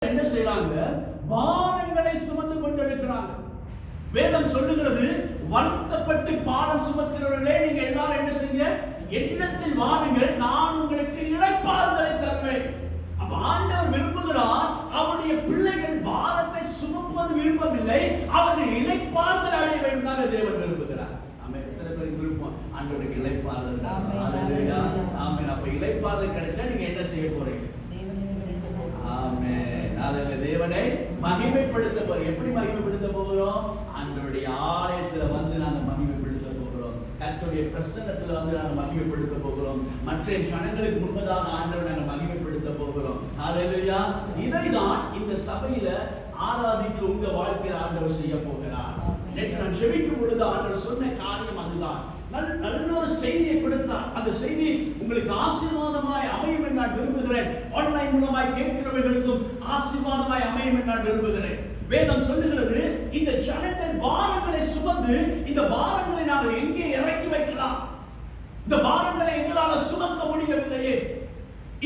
என்ன செய்யறாங்க? பாரங்களை சுமந்து கொண்டிருக்கிறாங்க. வேதம் சொல்லுகிறது, வருத்தப்பட்டு பாரம் சுமக்கிறவர்களே நீங்க எல்லாரும் என்ன செய்யுங்க? என்னத்தில் வாருங்கள், நான் உங்களுக்கு இளைப்பாறுதலை தருவேன். அப்ப ஆண்டவர் விரும்புகிறார், அவருடைய பிள்ளைகள் பாரத்தை சுமப்பது விரும்பவில்லை, அவர்கள் இளைப்பாறுதல் அடைய வேண்டும் தான் தேவன் விரும்புகிறார். ஆமென். எத்தனை பேருக்கு விருப்பம் ஆண்டவருக்கு இளைப்பாறுதல்? ஹalleluya. ஆமென். அப்ப இளைப்பாறுதல் கிடைச்சா நீங்க என்ன செய்ய போறீங்க? ஆமென். நாளைக்கு தேவனை மகிமைப்படுத்த போறோம். எப்படி மகிமைப்படுத்த போகிறோம்? ஆண்டவருடைய ஆலயத்துல வந்து நாங்க மகிமைப்படுத்த போகிறோம். கர்த்தருடைய பிரசன்னத்துல வந்து நாங்க மகிமைப்படுத்த போகிறோம். மற்ற ஜனங்களுக்கு முன்பதாக ஆண்டவரை நாங்க மகிமைப்படுத்த போகிறோம். ஹalleluya. இதைதான் இந்த சபையில ஆராதிக்கிற உங்க வாழ்க்கையில் ஆண்டவர் செய்ய போகிறார். நேற்று நான் ஜெபிக்கும் பொழுது ஆண்டவர் சொன்ன காரியம் அதுதான். நல்ல ஒரு செய்தியை கொடுத்தார். அந்த செய்தி உங்களுக்கு ஆசீர்வாதமாய் அமையும் என்று நான் விரும்புகிறேன். ஆன்லைன் மூலமாய் கேட்கிறவர்களுக்கும் ஆசீர்வாதமாய் அமையும் என்று நான் விரும்புகிறேன். வேதம் சொல்லுகிறது, இந்த ஜனங்கள் பாரங்களை சுமந்து இந்த பாரங்களை நாங்கள் எங்கே இறக்கி வைக்கலாம்? இந்த பாரங்களை எங்களால் சுமக்க முடியவில்லையே,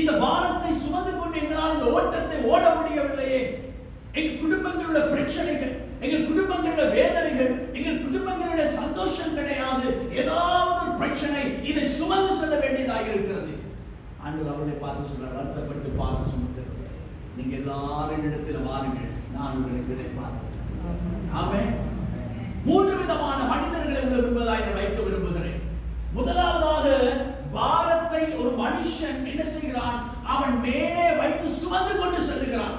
இந்த பாரத்தை சுமந்து கொண்டு எங்களால் இந்த ஓட்டத்தை ஓட முடியவில்லையே, எங்கள் குடும்பங்களில் உள்ள பிரச்சனைகள், எங்கள் குடும்பங்களில் வேதனைகள், எங்கள் குடும்பங்களில் சந்தோஷம் கிடையாது, ஏதாவது ஒரு பிரச்சனை, இதை சுமந்து செல்ல வேண்டியதாக இருக்கிறது. ஆண்டவர் அவர்களை பார்த்து சொல்றார், வருத்தப்பட்டு பாரம் சுமக்கிறவர்களே நீங்க எல்லாரும் இடத்துல வாருங்கள், நான் உங்களுக்கு இளைப்பாறுதல். ஆமென். மூன்று விதமான மனிதர்களை விரும்புவதாக வைக்க விரும்புகிறேன். முதலாவதாக, பாரத்தை ஒரு மனுஷன் என்ன செய்கிறான்? அவன் மேலே வைத்து சுமந்து கொண்டு செல்கிறான்.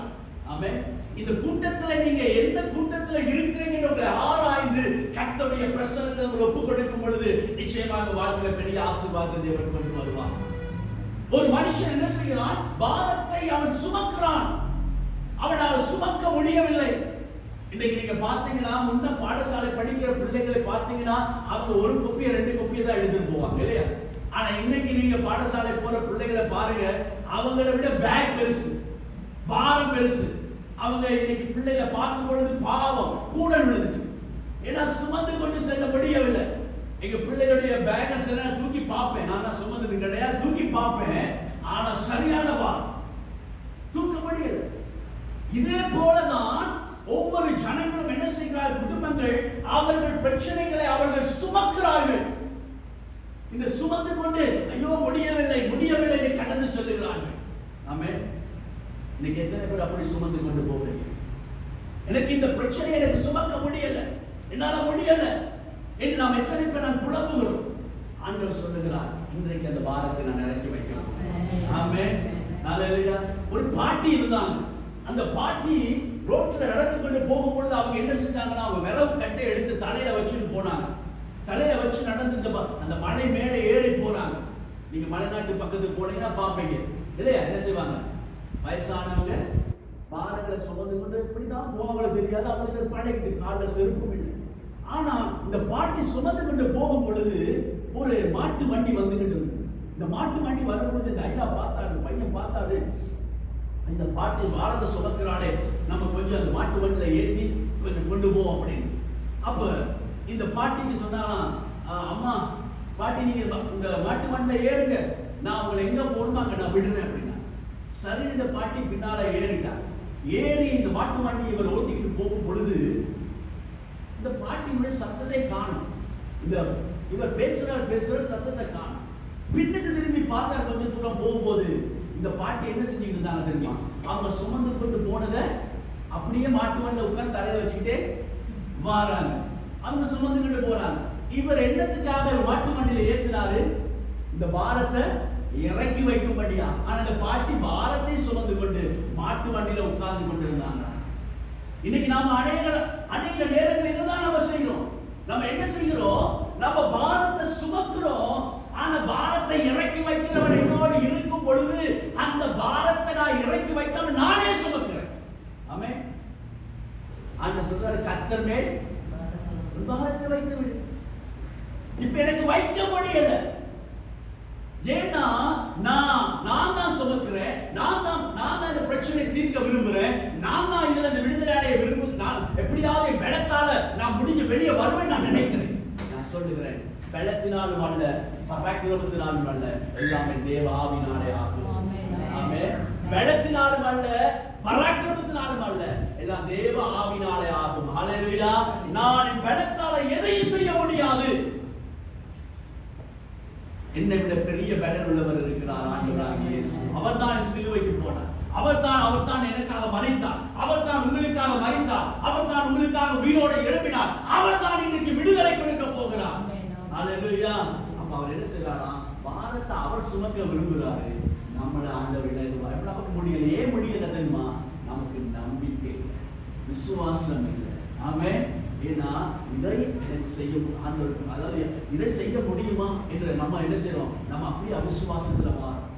ஆமென். இந்த கூட்டத்தில் நீங்க எந்த கூட்டத்தில் இருக்கிறீங்க உங்களை ஆராய்ந்து கர்த்தருடைய பிரசன்னத்தை ஒப்பு கொடுக்கும் பொழுது நிச்சயமாக வாழ்க்கையில பெரிய ஆசீர்வாதத்தை தேவன் கொண்டு வருவார். ஒரு மனுஷன் என்ன செய்கிறான்? பாரத்தை அவன் சுமக்கிறான். அவனால் சுமக்க முடியவில்லை. இன்னைக்கு நீங்க பாத்தீங்கன்னா, முன்ன பாடசாலை படிக்கிற பிள்ளைகளை பாத்தீங்கன்னா அவங்க ஒரு கொப்பியை 2 கொப்பியை தான் எடுத்துட்டு போவாங்க இல்லையா? ஆனா இன்னைக்கு நீங்க பாடசாலை போற பிள்ளைகளை பாருங்க, அவங்களை விட பேக் பெருசு, பாரம் பெருசு. அவங்க இன்னைக்கு பிள்ளைகளை பார்க்கும் பொழுது பாவம் கூட விழுது. ஏன்னா சுமந்து கொண்டு செல்ல முடியவில்லை. எங்க பிள்ளைகளுடைய பேக்கை சரியா தூக்கி பார்ப்பேன், நான் தான் சுமந்தது கிடையாது, தூக்கி பார்ப்பேன், ஆனா சரியானவா தூக்க முடியல. இதே போலதான் ஒவ்வொரு ஜனங்களும் என்ன செய்கிறார்கள்? குடும்பங்கள் அவர்கள் பிரச்சனைகளை அவர்கள் சுமக்கிறார்கள். இந்த சுமந்து கொண்டு ஐயோ முடியவில்லை முடியவில்லை கடந்து செல்லுகிறார்கள். ஆமென். இன்னைக்கு எத்தனை பேர் அப்படி சுமந்து கொண்டு போகிறீங்க? எனக்கு இந்த பிரச்சனையை எனக்கு சுமக்க முடியல, என்னால முடியல என்று நாம் எத்தனை பேர் நாம் புலம்புகிறோம். ஆண்டவர் சொல்லுகிறார், இன்றைக்கு அந்த பாரத்தை நான் இறக்கி வைக்கிறேன். ஆமென். ஹalleluya. ஒரு பாட்டி இருந்தாங்க. அந்த பாட்டி ரோட்ல நடந்து கொண்டு போகும்பொழுது அவங்க என்ன செஞ்சாங்கன்னா, அவங்க விரவு கட்டை எடுத்து தலையில வச்சுட்டு போனாங்க. தலையில வச்சு நடந்து அந்த மலை மேலே ஏறி போறாங்க. நீங்க மலைநாட்டு பக்கத்துக்கு போனீங்கன்னா பாப்பீங்க இல்லையா? என்ன செய்வாங்க? வயசானவங்க பாரங்களை சுமந்து கொண்டு இப்படிதான் போவாங்களோ தெரியாது, அவங்களுக்கு பழகிட்டு காலில் செருப்பும் இல்லை. ஆனா இந்த பாட்டி சுமந்து கொண்டு போகும் பொழுது ஒரு மாட்டு வண்டி வந்துகிட்டு இருக்கு. இந்த மாட்டு வண்டி வரும்பொழுது இந்த ஐயா பார்த்தாரு, பையன் பார்த்தாரு, இந்த பாட்டி பாரத்தை சுமக்கிறாளே, நம்ம கொஞ்சம் அந்த மாட்டு வண்டியில ஏற்றி கொஞ்சம் கொண்டு போவோம் அப்படின்னு. அப்ப இந்த பாட்டிக்கு சொன்னாங்க, அம்மா பாட்டி நீங்க உங்க மாட்டு வண்டியில ஏறுங்க, நான் உங்களை எங்க போகணுமோ அங்க நான் விடுறேன் அப்படின்னா. சரி, இந்த பாட்டி பின்னால ஏறிட்டார். ஏறி இந்த மாட்டு வண்டி இவர் ஓட்டிக்கிட்டு போகும் பொழுது இந்த பாட்டியுடைய சத்தத்தை காணும். இந்த இவர் பேசுற சத்தத்தை காணும். பின்னுக்கு திரும்பி பார்த்தார். கொஞ்சம் தூரம் போகும்போது இந்த பாட்டி என்ன செஞ்சுக்கிட்டு இருந்தாங்க தெரியுமா? அவங்க சுமந்து கொண்டு போனதை அப்படியே மாட்டு வண்டியில உட்கார்ந்து தலையை வச்சுக்கிட்டே வாராங்க. அவங்க சுமந்துக்கிட்டு போறாங்க. இவர் என்னத்துக்காக மாட்டு வண்டியில ஏற்றினாரு? இந்த பாரத்தை இறக்கி வைக்கும்படியா. ஆனா அந்த பாட்டி பாரத்தை சுமந்து கொண்டு மாட்டு வண்டியில உட்கார்ந்து கொண்டு இருந்தாங்க. இன்னைக்கு நாம அநேக நேரங்கள் இதுதான் நம்ம செய்யறோம். நம்ம என்ன செய்கிறோம்? நம்ம பாரத்தை சுமக்கிறோம். ஆனா பாரத்தை இறக்கி வைக்கிறவர் என்னோடு இருக்கும் பொழுது அந்த பாரத்தை நான் இறக்கி வைக்காம நானே சுமக்கிறேன். ஆமென். அந்த சொல்றாரு, கர்த்தர் மேல் பாரத்தை வைத்து விடு. இப்ப எனக்கு வைக்க முடியல. ஏன்னா நான் தான் சுமக்கிறேன், நான் தான் இந்த பிரச்சனை தீர்க்க விரும்புறேன், நான் தான் இதுல இந்த விடுதலை அடைய விரும்புகிறேன், நான் எப்படியாவது என் பலத்தால நான் முடிஞ்ச வெளியே வருவேன் நான் நினைக்கிறேன். நான் சொல்லுகிறேன், பலத்தினாலும் அல்ல, பராக்கிரமத்தினாலும் அல்ல, எல்லாமே தேவ ஆவியினாலே ஆகும். ஆமென். பலத்தினாலும் அல்ல, பராக்கிரமத்தினாலும் எல்லாம் தேவ ஆவினாலே ஆகும். ஹல்லேலூயா. நான் என் பலத்தால எதையும் செய்ய முடியாது. என்னை விட பெரிய பலன் உள்ளவர் இருக்கிறார், ஆண்டவராகிய இயேசு. அவர்தான் சிலுவைக்கு போனார். அவர்தான் எனக்காக மரித்தார். அவர்தான் உங்களுக்காக மரித்தார். அவர்தான் உங்களுக்காக உயிரோடு எழுப்பினார். அவர்தான் இன்னைக்கு விடுதலை கொடுக்க போகிறார். ஹல்லேலூயா. அப்ப அவர் என்ன செய்றாரா? பாரத்தை அவர் சுமக்க விரும்புகிறாரு. நம்மள ஆண்டவர் இல்லை, நமக்கு முடியல. ஏன் முடியல தெரியுமா? நமக்கு நம்பிக்கை இல்லை, விசுவாசம் இல்லை. ஆமென். ஏன்னா இதை எனக்கு செய்ய ஆண்டவர், அதாவது இதை செய்ய முடியுமா என்று நம்ம என்ன செய்யறோம்? நம்ம அப்படியே அவிசுவாசத்துல மாறோம்.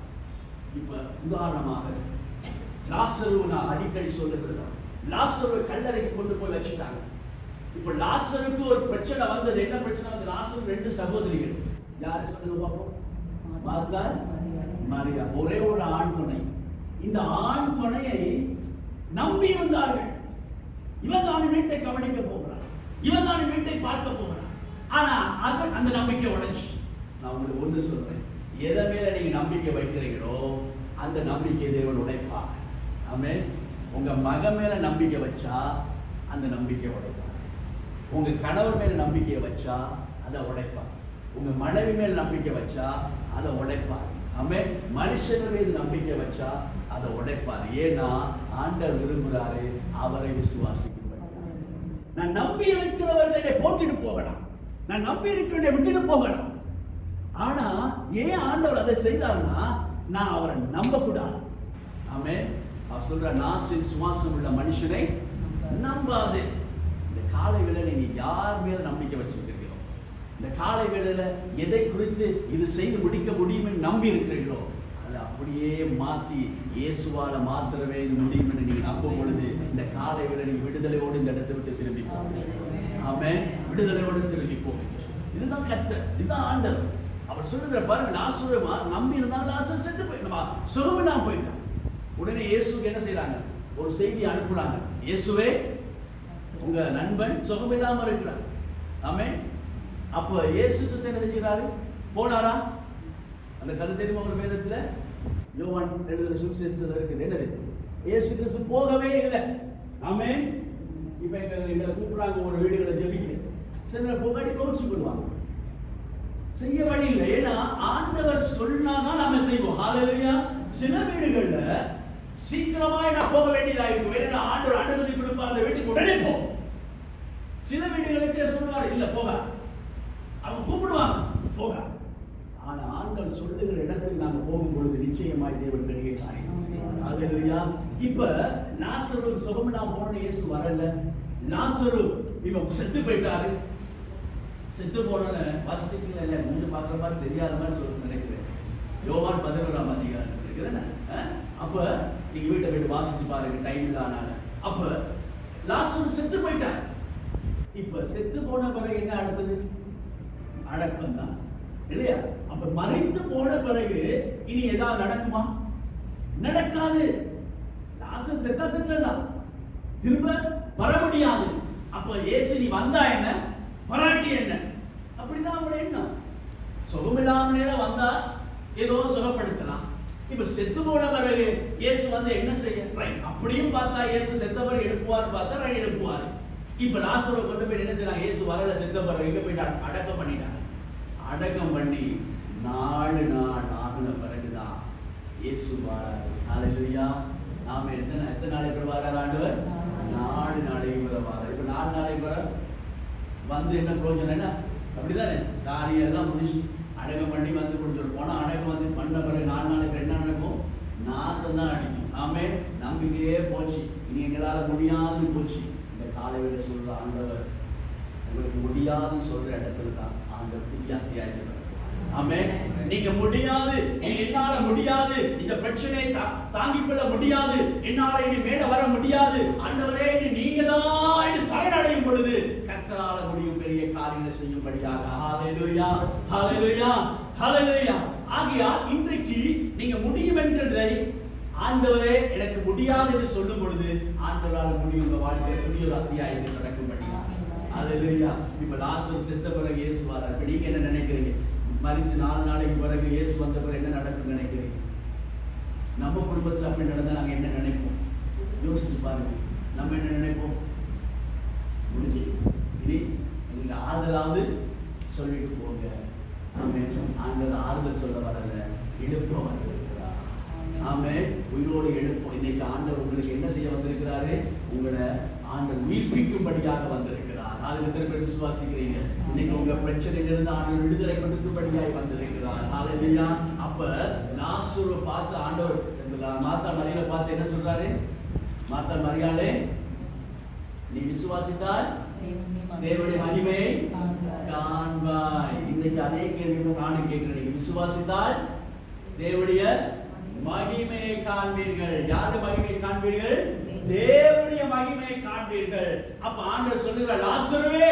இப்ப உதாரணமாக லாசரு, நான் அடிக்கடி சொல்லுகிறது, லாசருவை கல்லறைக்கு கொண்டு போய் வச்சுட்டாங்க. இப்ப லாசருக்கு ஒரு பிரச்சனை வந்தது. என்ன பிரச்சனை வந்து? லாசரு 2 சகோதரிகள். யாரு சொல்லுங்க பாப்போம்? மார்த்தா, மரியா. ஒரே ஒரு ஆண் துணை. இந்த ஆண் துணையை நம்பி இருந்தார்கள். இவன் தான் வீட்டை கவனிக்க போகிறான், இவன் தான் வீட்டை பார்க்க போகிறான். ஆனா அந்த நம்பிக்கை உடைச்சு. நான் உங்களுக்கு ஒன்று சொல்றேன், எதை மேல நீங்க நம்பிக்கை வைக்கிறீங்களோ அந்த நம்பிக்கை தேவன் உடைப்பார். ஆமென். உங்க மகன் மேல நம்பிக்கை வச்சா அந்த நம்பிக்கை உடைப்பார். உங்க கணவர் மேல நம்பிக்கை வச்சா அதை உடைப்பார். உங்க மனைவி மேல நம்பிக்கை வச்சா அதை உடைப்பார். ஆமென். மனுஷன் மீது நம்பிக்கை வச்சா அதை உடைப்பார். ஏன்னா ஆண்டவர் விரும்புகிறாரு அவரை விசுவாசிக்கிறவர். நான் நம்பி இருக்கிறவர்களை போட்டுட்டு போகலாம், நான் நம்பி இருக்கிறவரை விட்டுட்டு போகலாம். ஆனா ஏன் ஆண்டவர் அதை செய்தார்னா, நான் அவரை நம்ப கூடாது. ஆமென். அவர் சொல்ற, நாசில் சுவாசம் உள்ள மனுஷனை நம்பாது. இந்த காலை வேளை நீங்க யார் மேல நம்பிக்கை வச்சிருக்கிறீங்களோ, இந்த காலை வேளையில எதை குறித்து இது செய்து முடிக்க முடியும் என்று நம்பி இருக்கிறீர்களோ, அதை அப்படியே மாற்றி இயேசுவால மாத்திரமே இது முடியும் என்று நீங்க நம்பும் பொழுது இந்த காலை வேளை நீங்க விடுதலையோடு இந்த இடத்தை விட்டு திரும்பி போவீங்க. ஆமென். விடுதலையோடு திரும்பி போவீங்க. இதுதான் கர்த்தர், இதுதான் ஆண்டவர். அவர் சொல்லுகிற பாருங்க, லாசரு நம்பி இருந்தாங்க, லாசரு செத்து போயிட்டான், சுகமில்லாம போயிட்டான். உடனே இயேசுக்கு என்ன செய்யறாங்க? ஒரு செய்தி அனுப்புறாங்க. இயேசுவே, உங்க நண்பன் சுகமில்லாம இருக்கிறார். ஆமென். அப்ப இயேசு கிறிஸ்து என்ன செய்கிறாரு? போனாரா? அந்த கதை தெரியுமா ஒரு வேதத்துல? யோவான் எழுதுற சுவிசேஷத்துல இருக்குது. என்னது? இயேசு கிறிஸ்து போகவே இல்லை. ஆமென். இப்ப எங்களை கூப்பிடுறாங்க ஒரு வீடுகளை ஜெபிக்க, சில போகாடி கோச்சு போடுவாங்க, செய்ய வழி இல்லை. ஏன்னா ஆண்டவர் சொன்னாதான் நாம செய்வோம். ஹல்லேலூயா. சில வீடுகள்ல சீக்கிரமாய் நான் போக வேண்டியதா இருக்கும். ஏன்னா ஆண்டவர் அனுமதி கொடுப்பார், அந்த வீட்டுக்கு உடனே போ. சில வீடுகளுக்கு சொல்லுவார், இல்ல போக, அவங்க கூப்பிடுவாங்க, போக. ஆனா ஆண்டவர் சொல்லுகிற இடத்துக்கு நாங்க போகும்பொழுது நிச்சயமாய் தேவன் பெரிய காரியம் செய்வார். ஹல்லேலூயா. இப்ப லாசரு சுகமில்லாம போன இயேசு வரல. லாசரு இவன் செத்து போயிட்டாரு. செத்து போனோன்னு வாசிக்கிறீங்களா? இல்லை, மூஞ்சி பார்க்குற மாதிரி தெரியாத மாதிரி சொல்லி நினைக்கிறேன். யோவான் 11ஆம் அதிகாரம் இருக்குதுன்னு. அப்ப நீங்க வீட்டை வாசிச்சு பாருங்க, டைம் இல்லாதனால. அப்ப லாசரு செத்து போயிட்டார். இப்ப செத்து போன பிறகு என்ன அடுத்தது? அடக்கம் தான், இல்லையா? அப்ப மறைத்து போன பிறகு இனி ஏதாவது நடக்குமா? நடக்காது. லாசரு செத்ததான், திரும்ப வர முடியாது. அப்ப இயேசு நீ வந்தா என்ன, பராட்டி என்ன? அப்படிதான் அவங்கள எண்ணம். சுகமில்லாம நேரம் வந்தா ஏதோ சுகப்படுத்தலாம். இப்ப செத்து போன பிறகு இயேசு வந்து என்ன செய்ய? அப்படியும் பார்த்தா இயேசு செத்த பிறகு எழுப்புவார், பார்த்தா எழுப்புவார். இப்ப லாசரை கொண்டு போய் என்ன செய்யறாங்க? இயேசு வரல, செத்த பிறகு எங்க போயிட்டாங்க? அடக்கம் பண்ணிட்டாங்க. அடக்கம் பண்ணி 4 நாள் ஆகின பிறகுதான் இயேசு வராரு. ஹல்லேலூயா. நாம எத்தனை நாளைக்கு வராரு ஆண்டவர்? 4 நாளைக்கு வராரு. இப்ப 4 நாளைக்கு வர வந்து என்ன பிரயோஜனம்? என்ன அப்படிதானே? காரியம் எல்லாம் முடிச்சு அடக்கம் பண்ணி வந்து கொடுத்துரு போனா, அடக்கம் வந்து பண்ண பிறகு 4 நாளைக்கு என்ன நடக்கும்? நாத்தம் தான் அடிக்கும். ஆமே. நம்பிக்கையே போச்சு, இனி எங்களால் முடியாதுன்னு போச்சு. இந்த காலை வேளை சொல்ற ஆண்டவர் உங்களுக்கு முடியாதுன்னு சொல்ற இடத்துல தான் ஆண்டவர் புதிய அத்தியாயத்தை. ஆமே. நீங்க முடியாது, என்னால முடியாது, இந்த பிரச்சனையை தாங்கிக் கொள்ள முடியாது, என்னால இனி மேல வர முடியாது, ஆண்டவரே நீங்க தான் சரணடையும் பொழுது கர்த்தரால முடியும் பெரிய காரியங்களை செய்யும்படியாக. ஹல்லேலூயா, ஹல்லேலூயா, ஹல்லேலூயா. ஆகையால் இன்றைக்கு நீங்க முடியும் என்றதை ஆண்டவரே எனக்கு முடியாது என்று சொல்லும் பொழுது ஆண்டவரால் முடியும் உங்க வாழ்க்கையில் புதிய ஒரு அத்தியாயத்தை நடக்கும்படியாக. ஹல்லேலூயா. இப்ப லாசரு செத்த பிறகு இயேசு வரார். நீங்க என்ன நினைக்கிறீங்க? மரித்து 4 நாளைக்கு பிறகு இயேசு வந்த பிறகு என்ன நடக்கும் நினைக்கிறீங்க? நம்ம குடும்பத்தில் அப்படி நடந்தா நாங்க என்ன நினைப்போம்? யோசிச்சு பாருங்க. நம்ம என்ன நினைப்போம்? முடிஞ்சு இனி எங்களுக்கு ஆறுதலாவது சொல்லிட்டு போங்க. ஆண்டவர் ஆறுதல் சொல்ல வரல, எழுப்ப வந்திருக்கிறார். ஆமென். உயிரோடு எழுப்போம். இன்னைக்கு ஆண்டவர் உங்களுக்கு என்ன செய்ய வந்திருக்கிறாரு? உங்களை ஆண்டவர் உயிர்ப்பிக்கும்படியாக வந்திருக்கிறார். அதுக்கு திரும்ப விசுவாசிக்கிறீங்க. இன்னைக்கு உங்க பிரச்சனையிலிருந்து ஆண்டவர் விடுதலை கொடுக்கும்படியாக வந்திருக்கிறார். ஹalleluya. அப்ப லாசருவை பார்த்து ஆண்டவர் மார்த்தா மரியாளை பார்த்து என்ன சொல்றாரு? மார்த்தா மரியாளே, நீ விசுவாசித்தால் தேவனுடைய மகிமையை காண்பாய். இன்னைக்கு அதே கேள்வி நானும் கேட்கிறேன். நீங்க விசுவாசித்தால் தேவனுடைய மகிமையை காண்பீர்கள். யாரு மகிமையை காண்பீர்கள்? தேவனுடைய மகிமையை காண்பீர்கள். அப்ப ஆண்டவர் சொல்லுகிறார், லாசருவே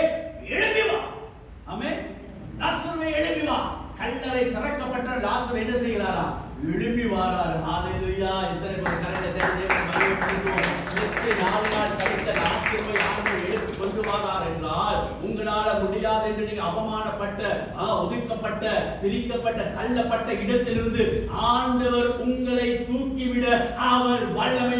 எழும்பி வா. ஆமென். லாசருவே எழும்பி வா. கல்லறை திறக்கப்பட்ட லாசரு என்ன செய்கிறாரா? எழும்பி வாரார். ஹalleluya. எத்தனை பேர் கரங்களை தட்டி தேவனை மகிமைப்படுத்துவோம். செத்து 4 நாள் கழித்த லாசருவை ஆண்டவர் எழுப்பி கொண்டு வாரார் என்றால், உங்களால முடியாது என்று நீங்க அவமானப்பட்ட, ஒதுக்கப்பட்ட, பிரிக்கப்பட்ட, தள்ளப்பட்ட இடத்திலிருந்து ஆண்டவர் உங்களை தூக்கிவிட அவர் வல்லமை